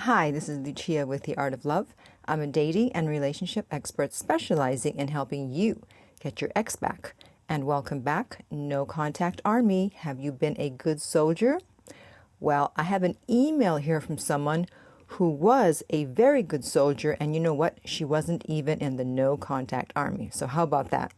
Hi, this is Lucia with The Art of Love. I'm a dating and relationship expert specializing in helping you get your ex back. And welcome back, No Contact Army. Have you been a good soldier? Well, I have an email here from someone who was a very good soldier, and you know what? She wasn't even in the No Contact Army. So how about that?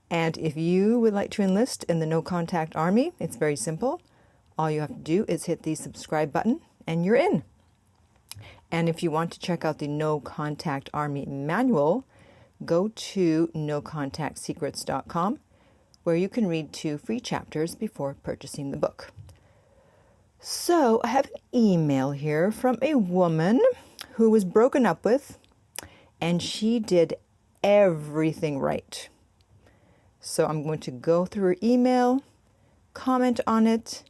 And if you would like to enlist in the No Contact Army, it's very simple. All you have to do is hit the subscribe button and you're in. And if you want to check out the No Contact Army manual, go to nocontactsecrets.com, where you can read 2 free chapters before purchasing the book. So I have an email here from a woman who was broken up with, and she did everything right. So I'm going to go through her email, comment on it,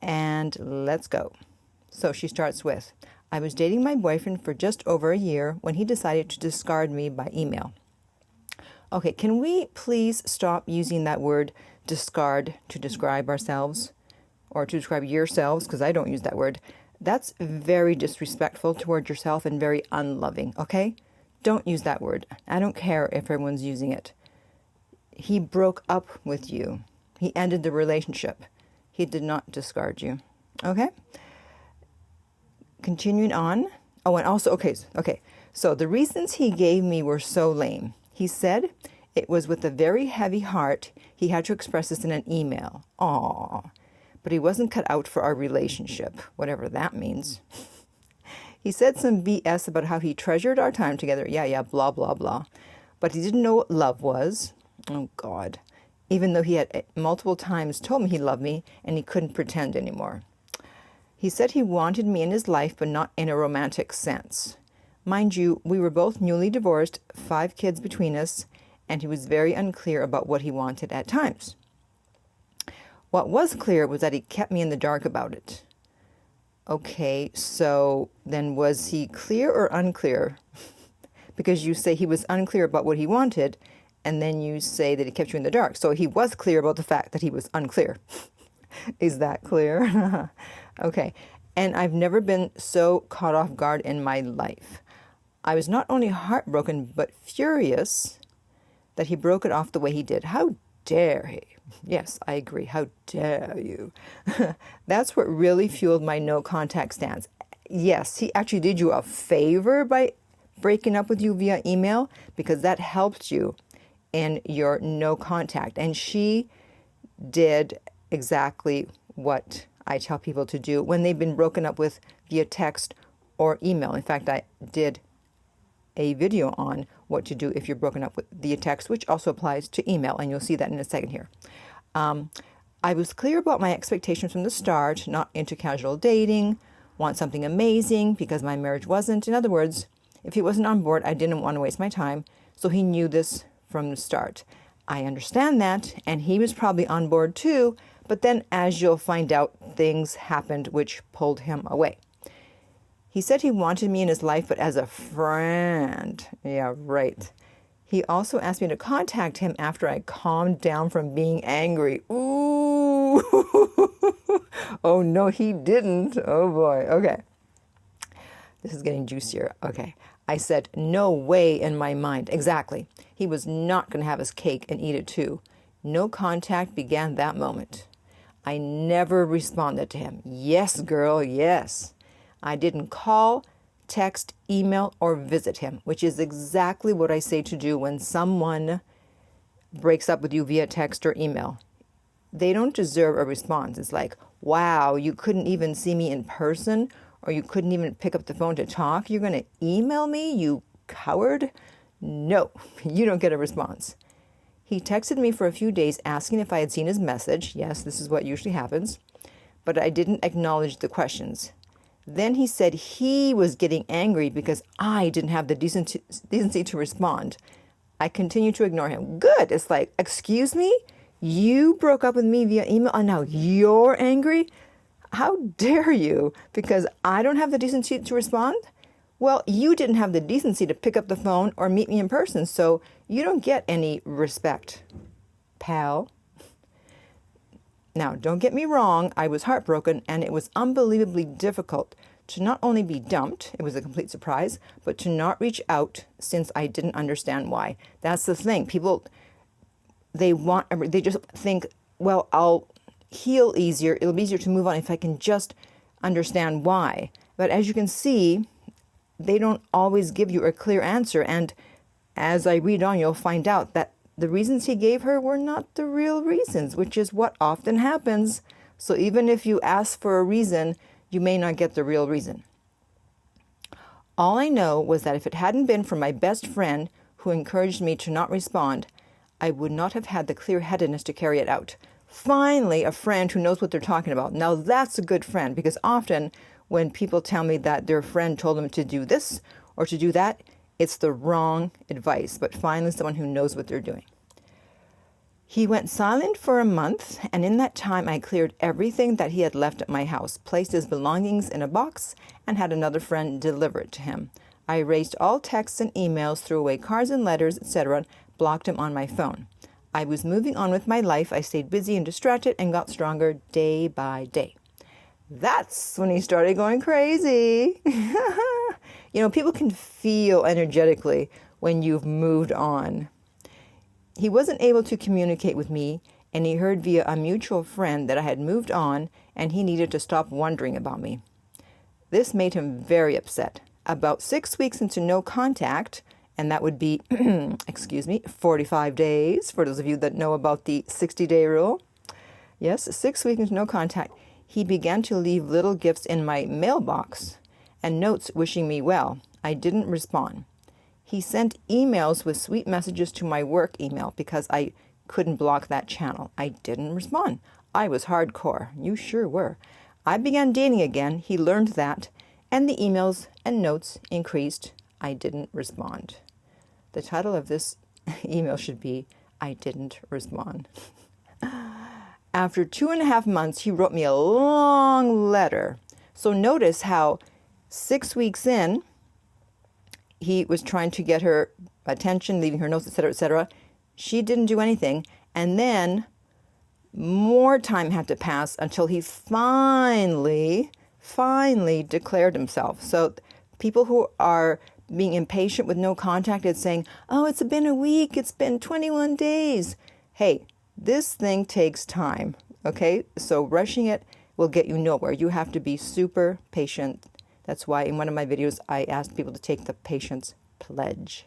and let's go. So she starts with, I was dating my boyfriend for just over a year when he decided to discard me by email. Okay, can we please stop using that word discard to describe ourselves or to describe yourselves? Because I don't use that word. That's very disrespectful toward yourself and very unloving, okay? Don't use that word. I don't care if everyone's using it. He broke up with you. He ended the relationship. He did not discard you, okay? Continuing on. Oh, and also, okay. So the reasons he gave me were so lame. He said it was with a very heavy heart he had to express this in an email. Aww. But he wasn't cut out for our relationship, whatever that means. He said some BS about how he treasured our time together. Yeah, blah, blah, blah. But he didn't know what love was. Oh, God. Even though he had multiple times told me he loved me and he couldn't pretend anymore. He said he wanted me in his life, but not in a romantic sense. Mind you, we were both newly divorced, 5 kids between us, and he was very unclear about what he wanted at times. What was clear was that he kept me in the dark about it. Okay, so then was he clear or unclear? Because you say he was unclear about what he wanted, and then you say that he kept you in the dark. So he was clear about the fact that he was unclear. Is that clear? Okay. And I've never been so caught off guard in my life. I was not only heartbroken, but furious that he broke it off the way he did. How dare he? Yes, I agree. How dare you? That's what really fueled my no contact stance. Yes, he actually did you a favor by breaking up with you via email, because that helped you in your no contact. And she did exactly what I tell people to do when they've been broken up with via text or email. In fact, I did a video on what to do if you're broken up with via text, which also applies to email, and you'll see that in a second here. I was clear about my expectations from the start, not into casual dating, want something amazing because my marriage wasn't. In other words, if he wasn't on board, I didn't want to waste my time, so he knew this from the start. I understand that, and he was probably on board too, but then as you'll find out, things happened which pulled him away. He said he wanted me in his life, but as a friend. Yeah, right. He also asked me to contact him after I calmed down from being angry. Ooh. Oh, no, he didn't. Oh, boy. Okay. This is getting juicier. Okay. I said, no way in my mind. Exactly. He was not going to have his cake and eat it too. No contact began that moment. I never responded to him. Yes, girl, yes. I didn't call, text, email, or visit him, which is exactly what I say to do when someone breaks up with you via text or email. They don't deserve a response. It's like, wow, you couldn't even see me in person, or you couldn't even pick up the phone to talk. You're going to email me, you coward? No, you don't get a response. He texted me for a few days asking if I had seen his message. Yes, this is what usually happens. But I didn't acknowledge the questions. Then he said he was getting angry because I didn't have the decency to respond. I continued to ignore him. Good. It's like, excuse me? You broke up with me via email and now you're angry? How dare you? Because I don't have the decency to respond? Well, you didn't have the decency to pick up the phone or meet me in person, so you don't get any respect, pal. Now, don't get me wrong, I was heartbroken, and it was unbelievably difficult to not only be dumped, it was a complete surprise, but to not reach out since I didn't understand why. That's the thing. People, they just think, well, I'll heal easier. It'll be easier to move on if I can just understand why. But as you can see, they don't always give you a clear answer. And as I read on, you'll find out that the reasons he gave her were not the real reasons, which is what often happens. So even if you ask for a reason, you may not get the real reason. All I know was that if it hadn't been for my best friend who encouraged me to not respond, I would not have had the clear-headedness to carry it out. Finally, a friend who knows what they're talking about. Now that's a good friend, because often when people tell me that their friend told them to do this or to do that, it's the wrong advice. But finally, someone who knows what they're doing. He went silent for a month, and in that time I cleared everything that he had left at my house, placed his belongings in a box, and had another friend deliver it to him. I erased all texts and emails, threw away cards and letters, etc., blocked him on my phone. I was moving on with my life. I stayed busy and distracted and got stronger day by day. That's when he started going crazy. People can feel energetically when you've moved on. He wasn't able to communicate with me, and he heard via a mutual friend that I had moved on and he needed to stop wondering about me. This made him very upset. About 6 weeks into no contact, and that would be, 45 days, for those of you that know about the 60-day rule. Yes, 6 weeks into no contact, he began to leave little gifts in my mailbox and notes wishing me well. I didn't respond. He sent emails with sweet messages to my work email because I couldn't block that channel. I didn't respond. I was hardcore. You sure were. I began dating again. He learned that, and the emails and notes increased. I didn't respond. The title of this email should be, I didn't respond. After 2.5 months, he wrote me a long letter. So notice how 6 weeks in, he was trying to get her attention, leaving her notes, etc., etc. She didn't do anything. And then more time had to pass until he finally declared himself. So people who are being impatient with no contact is saying, oh, it's been a week, it's been 21 days. Hey, this thing takes time, okay? So rushing it will get you nowhere. You have to be super patient. That's why in one of my videos, I asked people to take the patience pledge.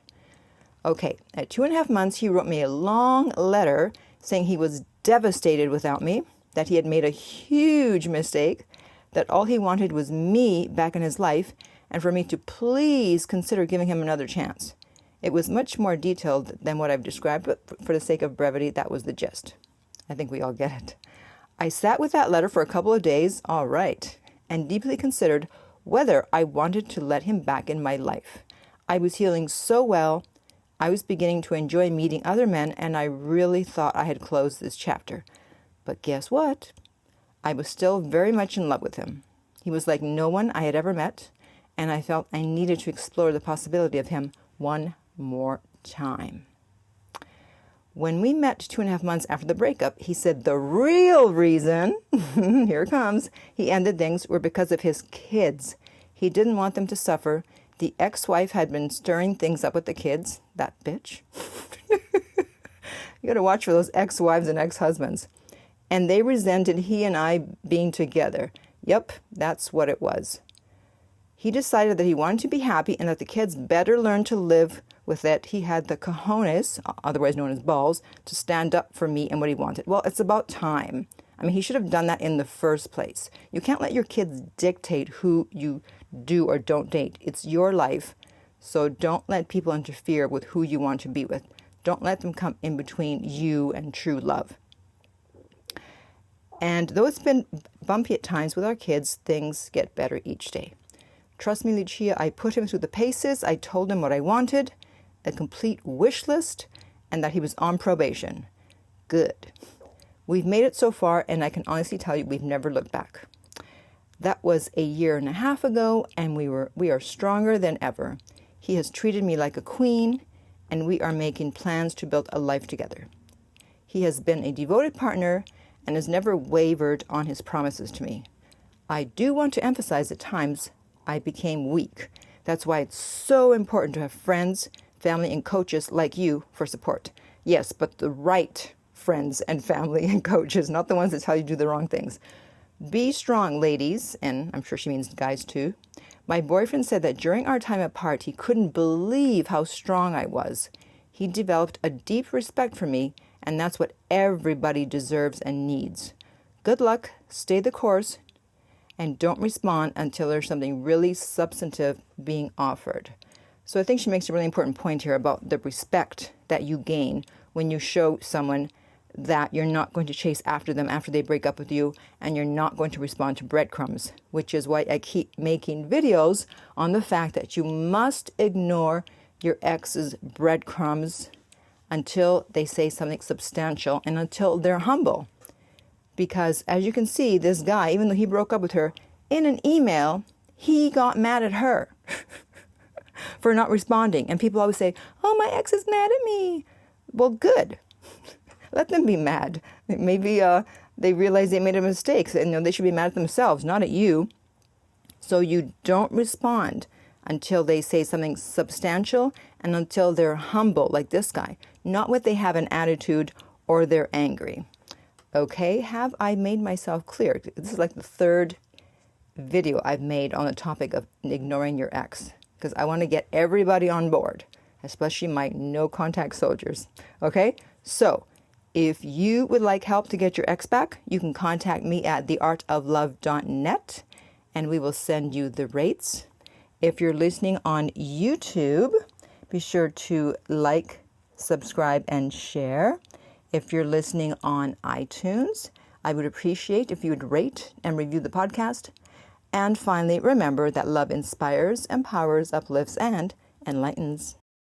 Okay, at 2.5 months, he wrote me a long letter saying he was devastated without me, that he had made a huge mistake, that all he wanted was me back in his life, and for me to please consider giving him another chance. It was much more detailed than what I've described, but for the sake of brevity, that was the gist. I think we all get it. I sat with that letter for a couple of days, all right, and deeply considered whether I wanted to let him back in my life. I was healing so well. I was beginning to enjoy meeting other men, and I really thought I had closed this chapter. But guess what? I was still very much in love with him. He was like no one I had ever met, and I felt I needed to explore the possibility of him one more time. When we met 2.5 months after the breakup, he said the real reason, here it comes, he ended things were because of his kids. He didn't want them to suffer. The ex-wife had been stirring things up with the kids. That bitch. You got to watch for those ex-wives and ex-husbands. And they resented he and I being together. Yep, that's what it was. He decided that he wanted to be happy and that the kids better learn to live with it. He had the cojones, otherwise known as balls, to stand up for me and what he wanted. Well, it's about time. I mean, he should have done that in the first place. You can't let your kids dictate who you do or don't date. It's your life, so don't let people interfere with who you want to be with. Don't let them come in between you and true love. And though it's been bumpy at times with our kids, things get better each day. Trust me, Lucia, I put him through the paces. I told him what I wanted, a complete wish list, and that he was on probation. Good. We've made it so far, and I can honestly tell you we've never looked back. That was 1.5 years ago, and we are stronger than ever. He has treated me like a queen, and we are making plans to build a life together. He has been a devoted partner and has never wavered on his promises to me. I do want to emphasize at times I became weak. That's why it's so important to have friends, family, and coaches like you for support. Yes, but the right friends and family and coaches, not the ones that tell you to do the wrong things. Be strong, ladies, and I'm sure she means guys too. My boyfriend said that during our time apart, he couldn't believe how strong I was. He developed a deep respect for me, and that's what everybody deserves and needs. Good luck, stay the course, and don't respond until there's something really substantive being offered. So I think she makes a really important point here about the respect that you gain when you show someone that you're not going to chase after them after they break up with you, and you're not going to respond to breadcrumbs, which is why I keep making videos on the fact that you must ignore your ex's breadcrumbs until they say something substantial and until they're humble. Because as you can see, this guy, even though he broke up with her, in an email, he got mad at her for not responding. And people always say, oh, my ex is mad at me. Well, good. Let them be mad. Maybe they realize they made a mistake, and they should be mad at themselves, not at you. So you don't respond until they say something substantial and until they're humble, like this guy. Not when they have an attitude or they're angry. Okay, have I made myself clear? This is like the third video I've made on the topic of ignoring your ex, because I want to get everybody on board, especially my no-contact soldiers. Okay, so if you would like help to get your ex back, you can contact me at theartoflove.net, and we will send you the rates. If you're listening on YouTube, be sure to like, subscribe, and share. If you're listening on iTunes, I would appreciate if you would rate and review the podcast. And finally, remember that love inspires, empowers, uplifts, and enlightens.